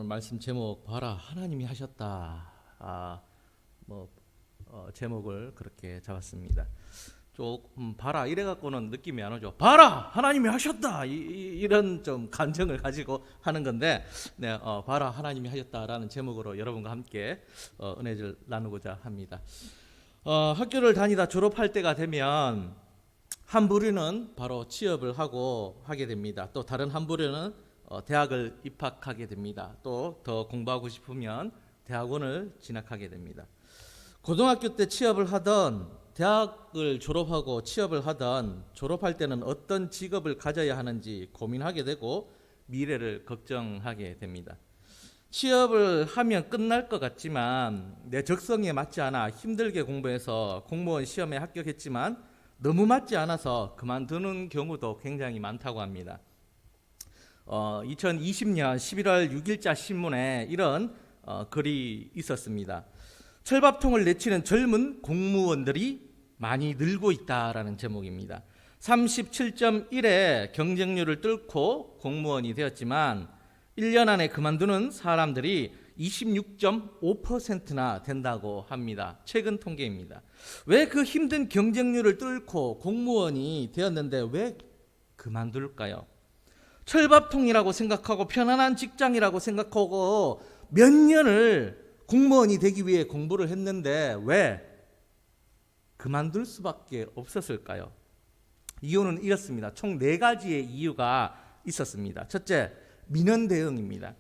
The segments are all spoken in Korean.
말씀 제목 봐라 하나님이 하셨다. 제목을 그렇게 잡았습니다. 조금 봐라 이래 갖고는 느낌이 안 오죠. 봐라 하나님이 하셨다 이런 좀 감정을 가지고 하는 건데, 봐라 하나님이 하셨다라는 제목으로 여러분과 함께 은혜를 나누고자 합니다. 학교를 다니다 졸업할 때가 되면 한 부류는 바로 취업을 하게 됩니다. 또 다른 한 부류는 대학을 입학하게 됩니다. 또 더 공부하고 싶으면 대학원을 진학하게 됩니다. 고등학교 때 취업을 하던, 대학을 졸업하고 취업을 하던, 졸업할 때는 어떤 직업을 가져야 하는지 고민하게 되고 미래를 걱정하게 됩니다. 취업을 하면 끝날 것 같지만 내 적성에 맞지 않아 힘들게 공부해서 공무원 시험에 합격했지만 너무 맞지 않아서 그만두는 경우도 굉장히 많다고 합니다. 2020년 11월 6일자 신문에 이런 글이 있었습니다. 철밥통을 내치는 젊은 공무원들이 많이 늘고 있다라는 제목입니다. 37.1의 경쟁률을 뚫고 공무원이 되었지만 1년 안에 그만두는 사람들이 26.5%나 된다고 합니다. 최근 통계입니다. 왜 그 힘든 경쟁률을 뚫고 공무원이 되었는데 왜 그만둘까요? 철밥통이라고 생각하고 편안한 직장이라고 생각하고 몇 년을 공무원이 되기 위해 공부를 했는데 왜 그만둘 수밖에 없었을까요? 이유는 이렇습니다. 총 4가지의 이유가 있었습니다. 첫째, 민원 대응입니다.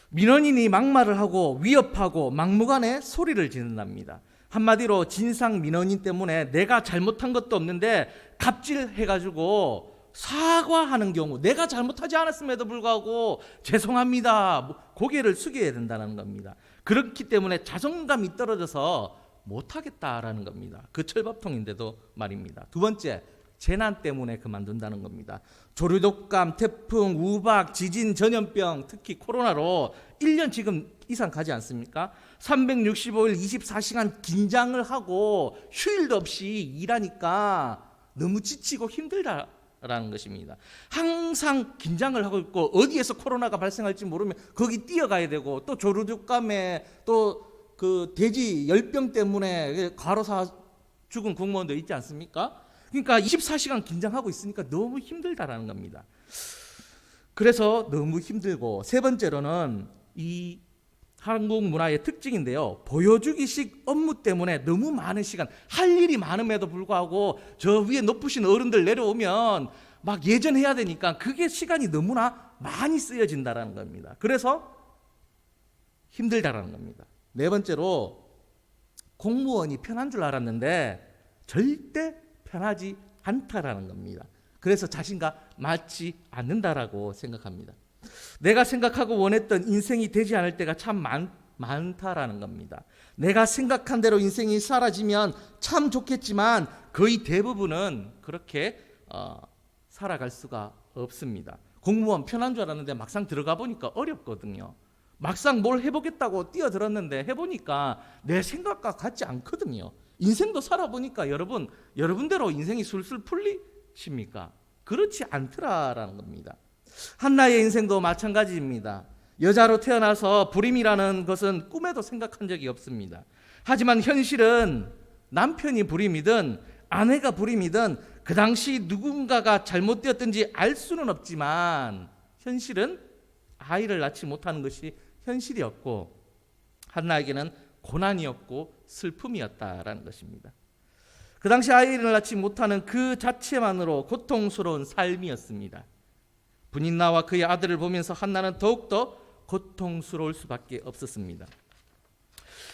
민원인이 막말을 하고 위협하고 막무가내 소리를 지른답니다. 한마디로 진상 민원인 때문에 내가 잘못한 것도 없는데 갑질해가지고 사과하는 경우, 내가 잘못하지 않았음에도 불구하고 죄송합니다 고개를 숙여야 된다는 겁니다. 그렇기 때문에 자존감이 떨어져서 못하겠다라는 겁니다. 그 철밥통인데도 말입니다. 두 번째, 재난 때문에 그만둔다는 겁니다. 조류독감, 태풍, 우박, 지진, 전염병, 특히 코로나로 1년 지금 이상 가지 않습니까? 365일 24시간 긴장을 하고 휴일도 없이 일하니까 너무 지치고 힘들다라는 것입니다. 항상 긴장을 하고 있고 어디에서 코로나가 발생할지 모르면 거기 뛰어가야 되고, 또 조류독감에 또 그 돼지 열병 때문에 과로사 죽은 공무원도 있지 않습니까? 그러니까 24시간 긴장하고 있으니까 너무 힘들다라는 겁니다. 그래서 너무 힘들고, 세 번째로는 이 한국 문화의 특징인데요, 보여주기식 업무 때문에 너무 많은 시간, 할 일이 많음에도 불구하고 저 위에 높으신 어른들 내려오면 막 예전해야 되니까 그게 시간이 너무나 많이 쓰여진다라는 겁니다. 그래서 힘들다라는 겁니다. 네 번째로, 공무원이 편한 줄 알았는데 절대 편하지 않다라는 겁니다. 그래서 자신과 맞지 않는다라고 생각합니다. 내가 생각하고 원했던 인생이 되지 않을 때가 참 많다라는 겁니다. 내가 생각한 대로 인생이 사라지면 참 좋겠지만 거의 대부분은 그렇게 살아갈 수가 없습니다. 공무원 편한 줄 알았는데 막상 들어가 보니까 어렵거든요. 막상 뭘 해보겠다고 뛰어들었는데 해보니까 내 생각과 같지 않거든요. 인생도 살아보니까 여러분대로 인생이 술술 풀리십니까? 그렇지 않더라라는 겁니다. 한나의 인생도 마찬가지입니다. 여자로 태어나서 불임이라는 것은 꿈에도 생각한 적이 없습니다. 하지만 현실은 남편이 불임이든 아내가 불임이든 그 당시 누군가가 잘못되었든지 알 수는 없지만 현실은 아이를 낳지 못하는 것이 현실이었고 한나에게는 고난이었고 슬픔이었다라는 것입니다. 그 당시 아이를 낳지 못하는 그 자체만으로 고통스러운 삶이었습니다. 분인나와 그의 아들을 보면서 한나는 더욱더 고통스러울 수밖에 없었습니다.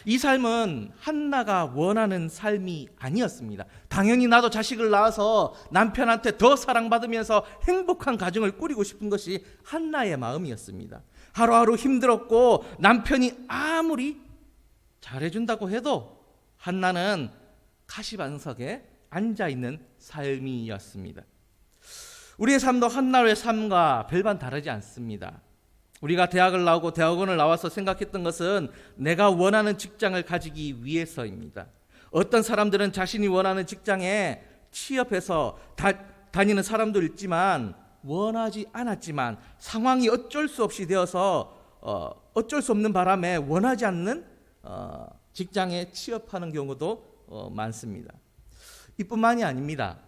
이 삶은 한나가 원하는 삶이 아니었습니다. 당연히 나도 자식을 낳아서 남편한테 더 사랑받으면서 행복한 가정을 꾸리고 싶은 것이 한나의 마음이었습니다. 하루하루 힘들었고 남편이 아무리 잘해준다고 해도 한나는 가시방석에 앉아있는 삶이었습니다. 우리의 삶도 한나의 삶과 별반 다르지 않습니다. 우리가 대학을 나오고 대학원을 나와서 생각했던 것은 내가 원하는 직장을 가지기 위해서입니다. 어떤 사람들은 자신이 원하는 직장에 취업해서 다니는 사람도 있지만 원하지 않았지만 상황이 어쩔 수 없이 되어서 어쩔 수 없는 바람에 원하지 않는 직장에 취업하는 경우도 많습니다. 이뿐만이 아닙니다.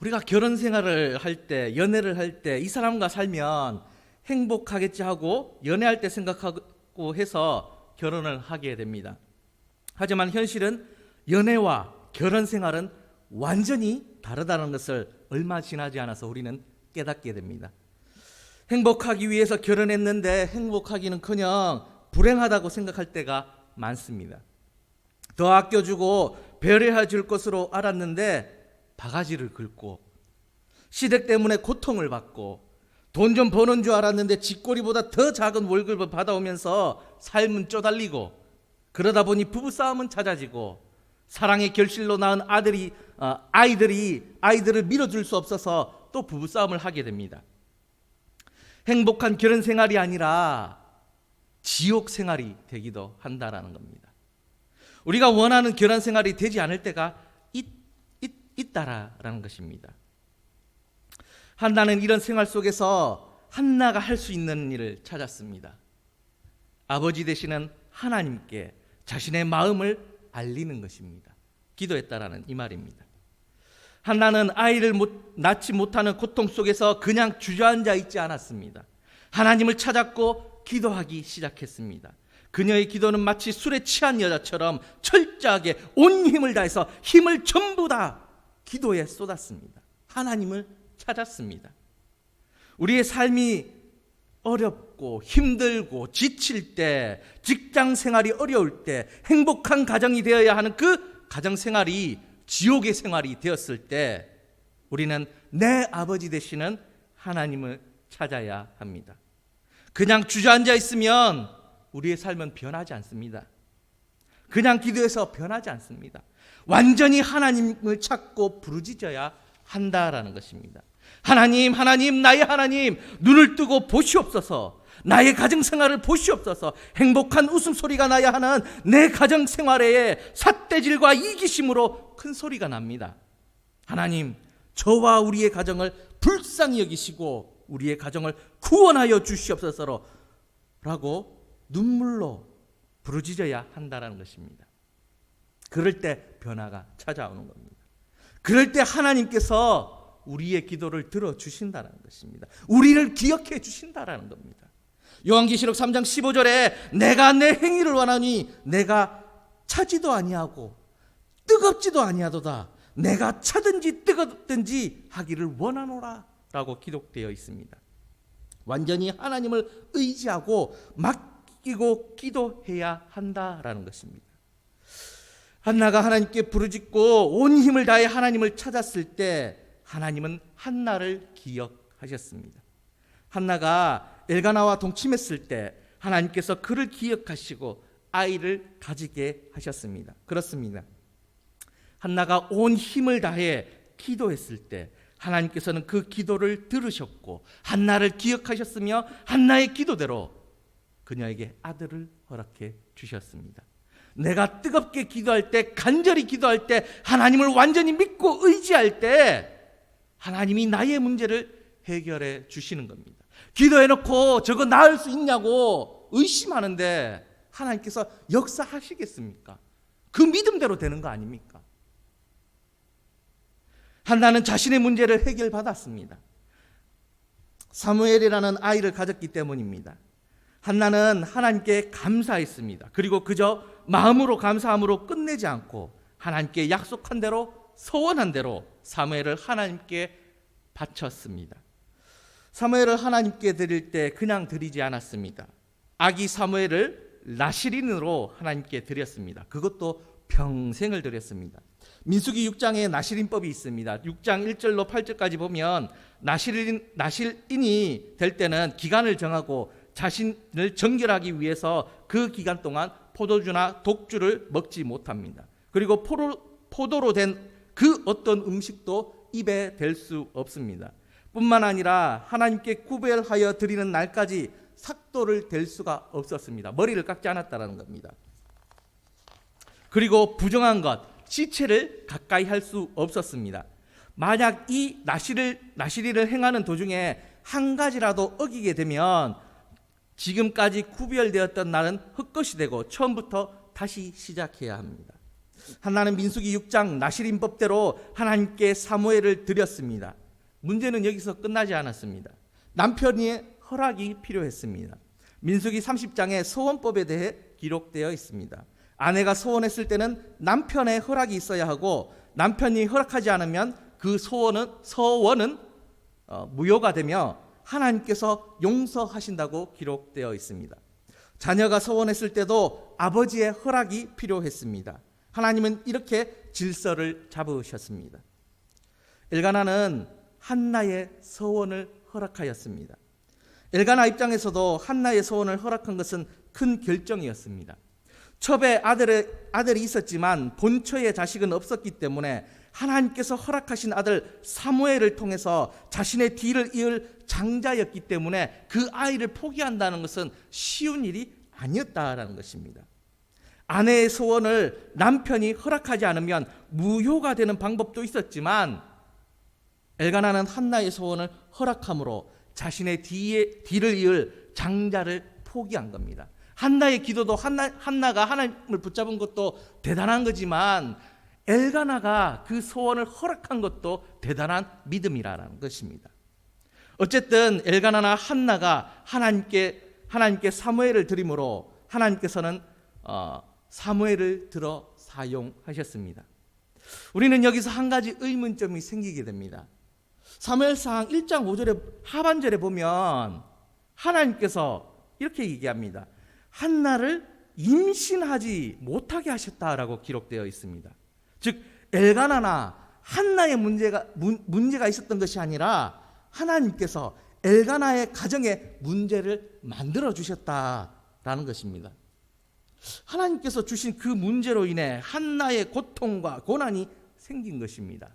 우리가 결혼 생활을 할 때, 연애를 할 때 이 사람과 살면 행복하겠지 하고 연애할 때 생각하고 해서 결혼을 하게 됩니다. 하지만 현실은 연애와 결혼 생활은 완전히 다르다는 것을 얼마 지나지 않아서 우리는 깨닫게 됩니다. 행복하기 위해서 결혼했는데 행복하기는커녕 불행하다고 생각할 때가 많습니다. 더 아껴주고 배려해 줄 것으로 알았는데 바가지를 긁고, 시댁 때문에 고통을 받고, 돈 좀 버는 줄 알았는데 쥐꼬리보다 더 작은 월급을 받아오면서 삶은 쪼달리고, 그러다 보니 부부싸움은 잦아지고, 사랑의 결실로 낳은 아이들을 밀어줄 수 없어서 또 부부싸움을 하게 됩니다. 행복한 결혼 생활이 아니라 지옥 생활이 되기도 한다라는 겁니다. 우리가 원하는 결혼 생활이 되지 않을 때가 있다라는 것입니다. 한나는 이런 생활 속에서 한나가 할 수 있는 일을 찾았습니다. 아버지 되시는 하나님께 자신의 마음을 알리는 것입니다. 기도했다라는 이 말입니다. 한나는 아이를 낳지 못하는 고통 속에서 그냥 주저앉아 있지 않았습니다. 하나님을 찾았고 기도하기 시작했습니다. 그녀의 기도는 마치 술에 취한 여자처럼 철저하게 온 힘을 다해서 힘을 전부 다 기도에 쏟았습니다. 하나님을 찾았습니다. 우리의 삶이 어렵고 힘들고 지칠 때, 직장 생활이 어려울 때, 행복한 가정이 되어야 하는 그 가정 생활이 지옥의 생활이 되었을 때 우리는 내 아버지 되시는 하나님을 찾아야 합니다. 그냥 주저앉아 있으면 우리의 삶은 변하지 않습니다. 그냥 기도해서 변하지 않습니다. 완전히 하나님을 찾고 부르짖어야 한다라는 것입니다. 하나님, 하나님, 나의 하나님, 눈을 뜨고 보시옵소서. 나의 가정생활을 보시옵소서. 행복한 웃음소리가 나야 하는 내 가정생활에 삿대질과 이기심으로 큰 소리가 납니다. 하나님, 저와 우리의 가정을 불쌍히 여기시고 우리의 가정을 구원하여 주시옵소서라고 눈물로 부르짖어야 한다는 것입니다. 그럴 때 변화가 찾아오는 겁니다. 그럴 때 하나님께서 우리의 기도를 들어주신다는 것입니다. 우리를 기억해 주신다는 겁니다. 요한계시록 3장 15절에 내가 내 행위를 원하니 내가 차지도 아니하고 뜨겁지도 아니하도다. 내가 차든지 뜨겁든지 하기를 원하노라 라고 기록되어 있습니다. 완전히 하나님을 의지하고 맡기고 기도해야 한다라는 것입니다. 한나가 하나님께 부르짖고 온 힘을 다해 하나님을 찾았을 때 하나님은 한나를 기억하셨습니다. 한나가 엘가나와 동침했을 때 하나님께서 그를 기억하시고 아이를 가지게 하셨습니다. 그렇습니다. 한나가 온 힘을 다해 기도했을 때 하나님께서는 그 기도를 들으셨고 한나를 기억하셨으며 한나의 기도대로 그녀에게 아들을 허락해 주셨습니다. 내가 뜨겁게 기도할 때, 간절히 기도할 때, 하나님을 완전히 믿고 의지할 때 하나님이 나의 문제를 해결해 주시는 겁니다. 기도해놓고 저거 나을 수 있냐고 의심하는데 하나님께서 역사하시겠습니까? 그 믿음대로 되는 거 아닙니까? 한나는 자신의 문제를 해결받았습니다. 사무엘이라는 아이를 가졌기 때문입니다. 한나는 하나님께 감사했습니다. 그리고 그저 마음으로 감사함으로 끝내지 않고 하나님께 약속한 대로, 소원한 대로 사무엘을 하나님께 바쳤습니다. 사무엘을 하나님께 드릴 때 그냥 드리지 않았습니다. 아기 사무엘을 나실인으로 하나님께 드렸습니다. 그것도 평생을 드렸습니다. 민수기 6장에 나실인법이 있습니다. 6장 1절로 8절까지 보면 나실인이 될 때는 기간을 정하고 자신을 정결하기 위해서 그 기간 동안 포도주나 독주를 먹지 못합니다. 그리고 포도로 된 그 어떤 음식도 입에 댈 수 없습니다. 뿐만 아니라 하나님께 구별하여 드리는 날까지 삭도를 댈 수가 없었습니다. 머리를 깎지 않았다는 겁니다. 그리고 부정한 것, 시체를 가까이 할 수 없었습니다. 만약 이 나시리를 행하는 도중에 한 가지라도 어기게 되면 지금까지 구별되었던 날은 헛것이 되고 처음부터 다시 시작해야 합니다. 한나는 민수기 6장 나시린법대로 하나님께 사무엘을 드렸습니다. 문제는 여기서 끝나지 않았습니다. 남편의 허락이 필요했습니다. 민수기 30장에 서원법에 대해 기록되어 있습니다. 아내가 서원했을 때는 남편의 허락이 있어야 하고 남편이 허락하지 않으면 그 서원은 무효가 되며 하나님께서 용서하신다고 기록되어 있습니다. 자녀가 서원했을 때도 아버지의 허락이 필요했습니다. 하나님은 이렇게 질서를 잡으셨습니다. 엘가나는 한나의 서원을 허락하였습니다. 엘가나 입장에서도 한나의 서원을 허락한 것은 큰 결정이었습니다. 첩에 아들이 있었지만 본처의 자식은 없었기 때문에 하나님께서 허락하신 아들 사무엘을 통해서 자신의 뒤를 이을 장자였기 때문에 그 아이를 포기한다는 것은 쉬운 일이 아니었다라는 것입니다. 아내의 소원을 남편이 허락하지 않으면 무효가 되는 방법도 있었지만 엘가나는 한나의 소원을 허락함으로 자신의 뒤를 이을 장자를 포기한 겁니다. 한나의 기도도 한나가 하나님을 붙잡은 것도 대단한 거지만 엘가나가 그 소원을 허락한 것도 대단한 믿음이라는 것입니다. 어쨌든 엘가나나 한나가 하나님께 사무엘을 드림으로 하나님께서는 사무엘을 들어 사용하셨습니다. 우리는 여기서 한 가지 의문점이 생기게 됩니다. 사무엘상 1장 5절에 하반절에 보면 하나님께서 이렇게 얘기합니다. 한나를 임신하지 못하게 하셨다라고 기록되어 있습니다. 즉 엘가나나 한나의 문제가 있었던 것이 아니라 하나님께서 엘가나의 가정에 문제를 만들어 주셨다라는 것입니다. 하나님께서 주신 그 문제로 인해 한나의 고통과 고난이 생긴 것입니다.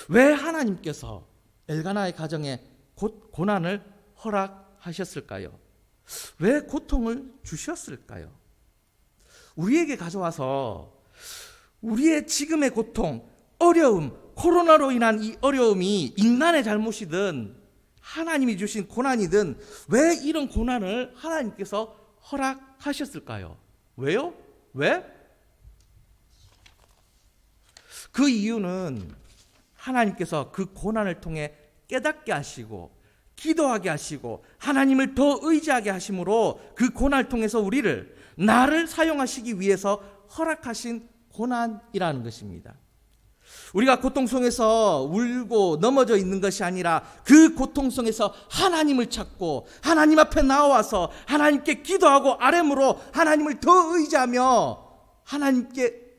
왜 하나님께서 엘가나의 가정에 고난을 허락하셨을까요? 왜 고통을 주셨을까요? 우리에게 가져와서 우리의 지금의 고통, 어려움, 코로나로 인한 이 어려움이 인간의 잘못이든 하나님이 주신 고난이든 왜 이런 고난을 하나님께서 허락하셨을까요? 왜요? 왜? 그 이유는 하나님께서 그 고난을 통해 깨닫게 하시고 기도하게 하시고 하나님을 더 의지하게 하심으로 그 고난을 통해서 나를 사용하시기 위해서 허락하신 고난이라는 것입니다. 우리가 고통 속에서 울고 넘어져 있는 것이 아니라 그 고통 속에서 하나님을 찾고 하나님 앞에 나와서 하나님께 기도하고 아뢰므로 하나님을 더 의지하며 하나님께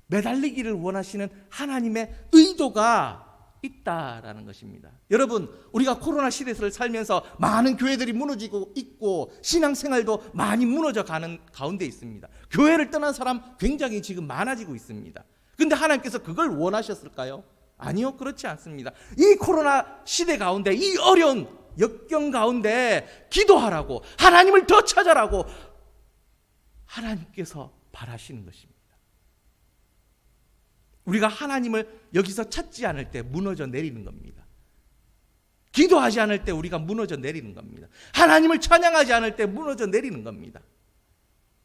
매달리기를 원하시는 하나님의 의도가 있다라는 것입니다. 여러분, 우리가 코로나 시대를 살면서 많은 교회들이 무너지고 있고 신앙생활도 많이 무너져 가는 가운데 있습니다. 교회를 떠난 사람 굉장히 지금 많아지고 있습니다. 근데 하나님께서 그걸 원하셨을까요? 아니요, 그렇지 않습니다. 이 코로나 시대 가운데, 이 어려운 역경 가운데 기도하라고, 하나님을 더 찾아라고 하나님께서 바라시는 것입니다. 우리가 하나님을 여기서 찾지 않을 때 무너져 내리는 겁니다. 기도하지 않을 때 우리가 무너져 내리는 겁니다. 하나님을 찬양하지 않을 때 무너져 내리는 겁니다.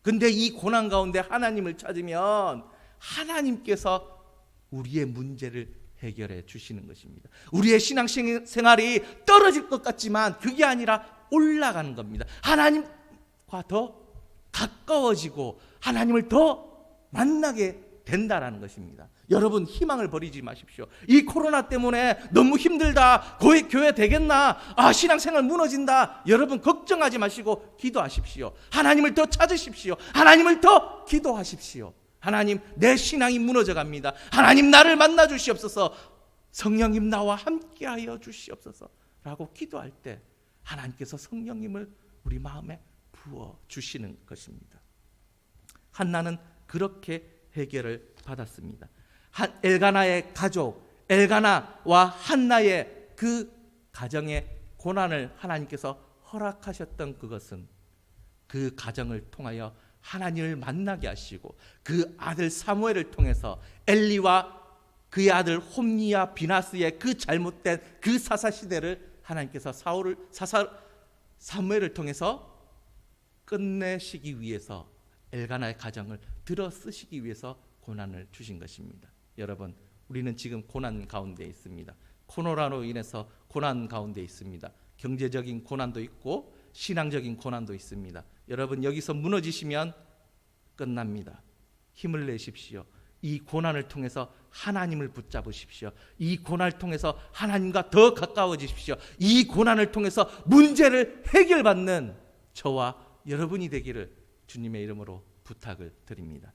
근데 이 고난 가운데 하나님을 찾으면 하나님께서 우리의 문제를 해결해 주시는 것입니다. 우리의 신앙생활이 떨어질 것 같지만 그게 아니라 올라가는 겁니다. 하나님과 더 가까워지고 하나님을 더 만나게 된다라는 것입니다. 여러분, 희망을 버리지 마십시오. 이 코로나 때문에 너무 힘들다, 교회 되겠나, 신앙생활 무너진다, 여러분 걱정하지 마시고 기도하십시오. 하나님을 더 찾으십시오. 하나님을 더 기도하십시오. 하나님, 내 신앙이 무너져 갑니다. 하나님, 나를 만나 주시옵소서. 성령님, 나와 함께하여 주시옵소서 라고 기도할 때 하나님께서 성령님을 우리 마음에 부어 주시는 것입니다. 한나는 그렇게 해결을 받았습니다. 엘가나의 가족, 엘가나와 한나의 그 가정의 고난을 하나님께서 허락하셨던 그것은 그 가정을 통하여 하나님을 만나게 하시고 그 아들 사무엘을 통해서 엘리와 그의 아들 홈리와 비나스의 그 잘못된 그 사사 시대를 하나님께서 사무엘을 통해서 끝내시기 위해서 엘가나의 가정을 들어 쓰시기 위해서 고난을 주신 것입니다. 여러분, 우리는 지금 고난 가운데 있습니다. 코로나로 인해서 고난 가운데 있습니다. 경제적인 고난도 있고 신앙적인 고난도 있습니다. 여러분, 여기서 무너지시면 끝납니다. 힘을 내십시오. 이 고난을 통해서 하나님을 붙잡으십시오. 이 고난을 통해서 하나님과 더 가까워지십시오. 이 고난을 통해서 문제를 해결받는 저와 여러분이 되기를 주님의 이름으로 부탁을 드립니다.